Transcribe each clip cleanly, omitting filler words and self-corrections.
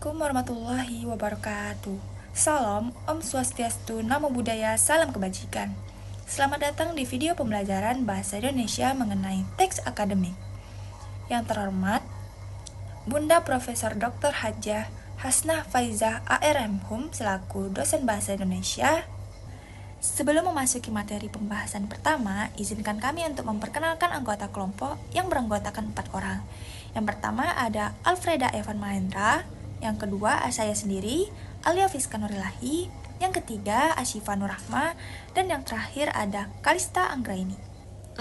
Assalamualaikum warahmatullahi wabarakatuh. Salam, Om Swastiastu, Namo Buddhaya, Salam Kebajikan. Selamat datang di video pembelajaran Bahasa Indonesia mengenai teks akademik. Yang terhormat, Bunda Profesor Dr. Hajah Hasnah Faizah ARMHum selaku dosen Bahasa Indonesia. Sebelum memasuki materi pembahasan pertama, izinkan kami untuk memperkenalkan anggota kelompok yang beranggotakan 4 orang. Yang pertama ada Alfreda Evan Mahendra, yang kedua saya sendiri, Alia Fiska Nurilahi, yang ketiga Asyifa Nurrahma, dan yang terakhir ada Kalista Anggraini.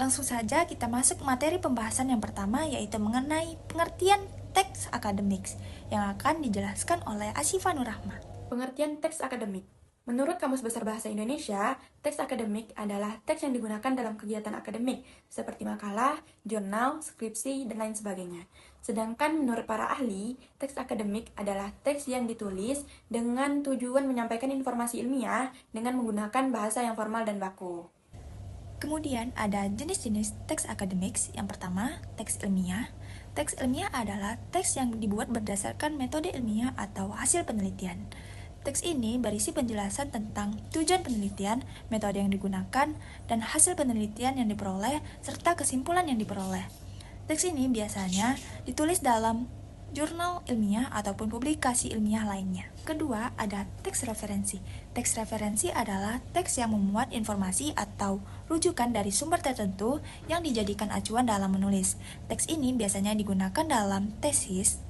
Langsung saja kita masuk materi pembahasan yang pertama, yaitu mengenai pengertian teks akademik yang akan dijelaskan oleh Asyifa Nurrahma. Pengertian teks akademik. Menurut Kamus Besar Bahasa Indonesia, teks akademik adalah teks yang digunakan dalam kegiatan akademik, seperti makalah, jurnal, skripsi, dan lain sebagainya. Sedangkan menurut para ahli, teks akademik adalah teks yang ditulis dengan tujuan menyampaikan informasi ilmiah dengan menggunakan bahasa yang formal dan baku. Kemudian ada jenis-jenis teks akademik. Yang pertama, teks ilmiah. Teks ilmiah adalah teks yang dibuat berdasarkan metode ilmiah atau hasil penelitian. Teks ini berisi penjelasan tentang tujuan penelitian, metode yang digunakan, dan hasil penelitian yang diperoleh, serta kesimpulan yang diperoleh. Teks ini biasanya ditulis dalam jurnal ilmiah ataupun publikasi ilmiah lainnya. Kedua, ada teks referensi. Teks referensi adalah teks yang memuat informasi atau rujukan dari sumber tertentu yang dijadikan acuan dalam menulis. Teks ini biasanya digunakan dalam tesis,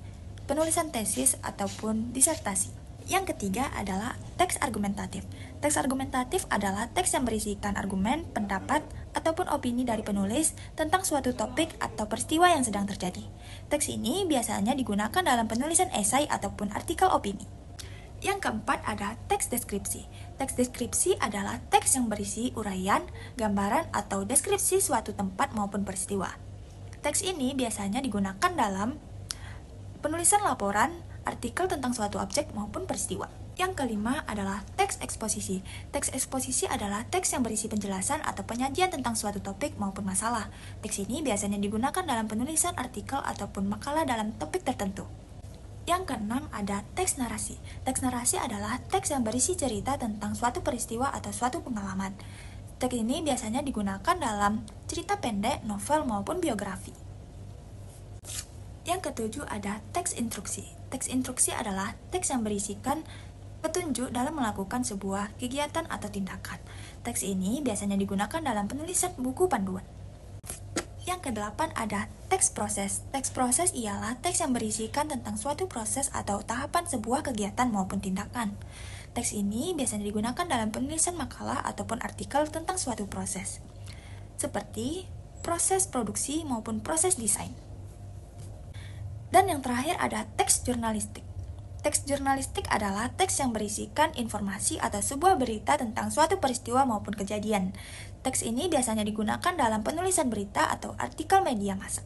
penulisan tesis, ataupun disertasi. Yang ketiga adalah teks argumentatif. Teks argumentatif adalah teks yang berisikan argumen, pendapat, ataupun opini dari penulis tentang suatu topik atau peristiwa yang sedang terjadi. Teks ini biasanya digunakan dalam penulisan esai ataupun artikel opini. Yang keempat ada teks deskripsi. Teks deskripsi adalah teks yang berisi uraian, gambaran, atau deskripsi suatu tempat maupun peristiwa. Teks ini biasanya digunakan dalam penulisan laporan, artikel tentang suatu objek maupun peristiwa. Yang kelima adalah teks eksposisi. Teks eksposisi adalah teks yang berisi penjelasan atau penyajian tentang suatu topik maupun masalah. Teks ini biasanya digunakan dalam penulisan artikel ataupun makalah dalam topik tertentu. Yang keenam ada teks narasi. Teks narasi adalah teks yang berisi cerita tentang suatu peristiwa atau suatu pengalaman. Teks ini biasanya digunakan dalam cerita pendek, novel, maupun biografi. Yang ketujuh ada teks instruksi. Teks instruksi adalah teks yang berisikan petunjuk dalam melakukan sebuah kegiatan atau tindakan. Teks ini biasanya digunakan dalam penulisan buku panduan. Yang kedelapan ada teks proses. Teks proses ialah teks yang berisikan tentang suatu proses atau tahapan sebuah kegiatan maupun tindakan. Teks ini biasanya digunakan dalam penulisan makalah ataupun artikel tentang suatu proses, seperti proses produksi maupun proses desain. Dan yang terakhir ada teks jurnalistik. Teks jurnalistik adalah teks yang berisikan informasi atau sebuah berita tentang suatu peristiwa maupun kejadian. Teks ini biasanya digunakan dalam penulisan berita atau artikel media massa.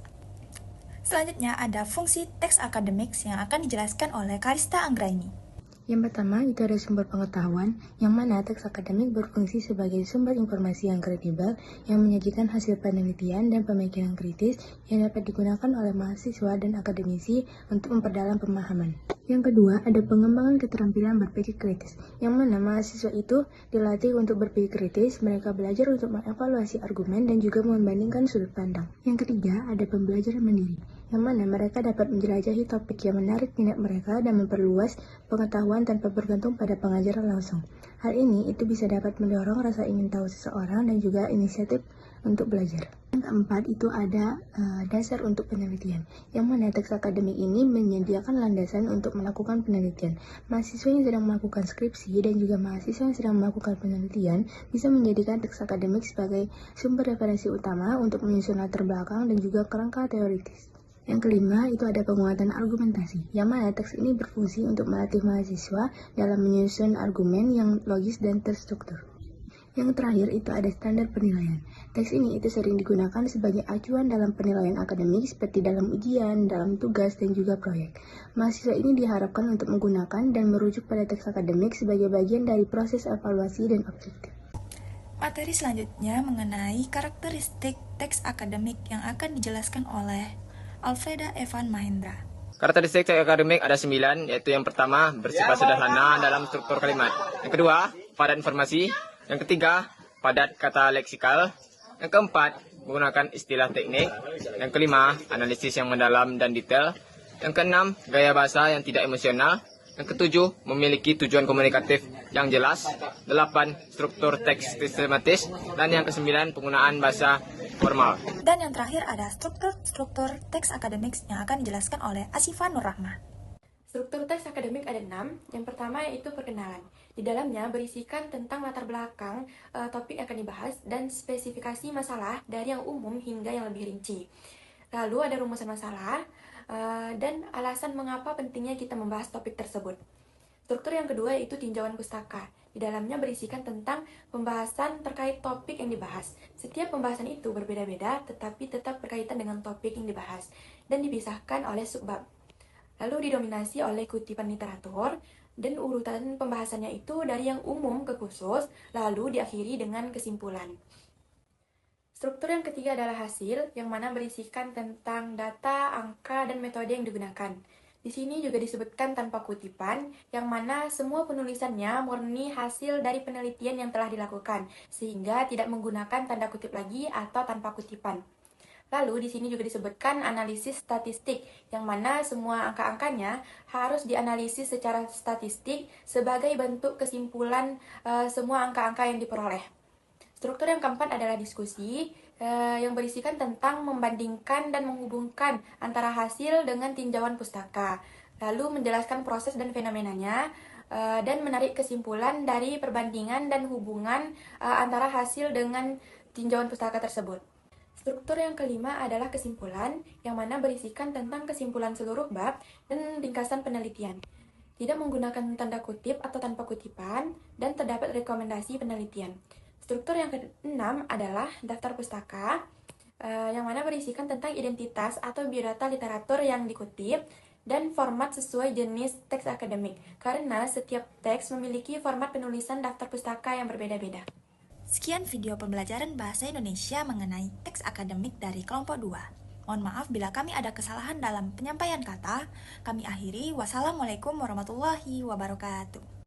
Selanjutnya ada fungsi teks akademik yang akan dijelaskan oleh Kalista Anggraini. Yang pertama, itu ada sumber pengetahuan, yang mana teks akademik berfungsi sebagai sumber informasi yang kredibel, yang menyajikan hasil penelitian dan pemikiran kritis yang dapat digunakan oleh mahasiswa dan akademisi untuk memperdalam pemahaman. Yang kedua, ada pengembangan keterampilan berpikir kritis, yang mana mahasiswa itu dilatih untuk berpikir kritis, mereka belajar untuk mengevaluasi argumen dan juga membandingkan sudut pandang. Yang ketiga, ada pembelajaran mandiri, yang mana mereka dapat menjelajahi topik yang menarik minat mereka dan memperluas pengetahuan tanpa bergantung pada pengajaran langsung. Hal ini itu bisa dapat mendorong rasa ingin tahu seseorang dan juga inisiatif untuk belajar. Yang keempat itu ada dasar untuk penelitian, yang mana teks akademik ini menyediakan landasan untuk melakukan penelitian. Mahasiswa yang sedang melakukan skripsi dan juga mahasiswa yang sedang melakukan penelitian bisa menjadikan teks akademik sebagai sumber referensi utama untuk menyusun latar belakang dan juga kerangka teoritis. Yang kelima, itu ada penguatan argumentasi, yang mana teks ini berfungsi untuk melatih mahasiswa dalam menyusun argumen yang logis dan terstruktur. Yang terakhir, itu ada standar penilaian. Teks ini itu sering digunakan sebagai acuan dalam penilaian akademik seperti dalam ujian, dalam tugas, dan juga proyek. Mahasiswa ini diharapkan untuk menggunakan dan merujuk pada teks akademik sebagai bagian dari proses evaluasi dan objektif. Materi selanjutnya mengenai karakteristik teks akademik yang akan dijelaskan oleh Alfreda Evan Mahendra. Karakteristik teks akademik ada 9, yaitu yang pertama, bersifat sederhana dalam struktur kalimat. Yang kedua, padat informasi. Yang ketiga, padat kata leksikal. Yang keempat, menggunakan istilah teknik. Yang kelima, analisis yang mendalam dan detail. Yang keenam, gaya bahasa yang tidak emosional. Yang ketujuh, memiliki tujuan komunikatif yang jelas. 8, struktur teks sistematis. Dan yang kesembilan, penggunaan bahasa formal. Dan yang terakhir ada struktur teks akademik yang akan dijelaskan oleh Asifa Nurrahma. Struktur teks akademik ada 6. Yang pertama yaitu perkenalan. Di dalamnya berisikan tentang latar belakang topik yang akan dibahas dan spesifikasi masalah dari yang umum hingga yang lebih rinci. Lalu ada rumusan masalah dan alasan mengapa pentingnya kita membahas topik tersebut. Struktur yang kedua yaitu tinjauan pustaka. Di dalamnya berisikan tentang pembahasan terkait topik yang dibahas. Setiap pembahasan itu berbeda-beda tetapi tetap berkaitan dengan topik yang dibahas dan dipisahkan oleh subbab. Lalu didominasi oleh kutipan literatur dan urutan pembahasannya itu dari yang umum ke khusus, lalu diakhiri dengan kesimpulan. Struktur yang ketiga adalah hasil, yang mana berisikan tentang data, angka, dan metode yang digunakan. Di sini juga disebutkan tanpa kutipan, yang mana semua penulisannya murni hasil dari penelitian yang telah dilakukan, sehingga tidak menggunakan tanda kutip lagi atau tanpa kutipan. Lalu di sini juga disebutkan analisis statistik, yang mana semua angka-angkanya harus dianalisis secara statistik sebagai bentuk kesimpulan semua angka-angka yang diperoleh. Struktur yang keempat adalah diskusi, yang berisikan tentang membandingkan dan menghubungkan antara hasil dengan tinjauan pustaka, lalu menjelaskan proses dan fenomenanya, dan menarik kesimpulan dari perbandingan dan hubungan antara hasil dengan tinjauan pustaka tersebut. Struktur yang kelima adalah kesimpulan, yang mana berisikan tentang kesimpulan seluruh bab dan ringkasan penelitian. Tidak menggunakan tanda kutip atau tanpa kutipan, dan terdapat rekomendasi penelitian. Struktur yang keenam adalah daftar pustaka, yang mana berisikan tentang identitas atau biodata literatur yang dikutip, dan format sesuai jenis teks akademik, karena setiap teks memiliki format penulisan daftar pustaka yang berbeda-beda. Sekian video pembelajaran bahasa Indonesia mengenai teks akademik dari kelompok 2. Mohon maaf bila kami ada kesalahan dalam penyampaian kata. Kami akhiri. Wassalamualaikum warahmatullahi wabarakatuh.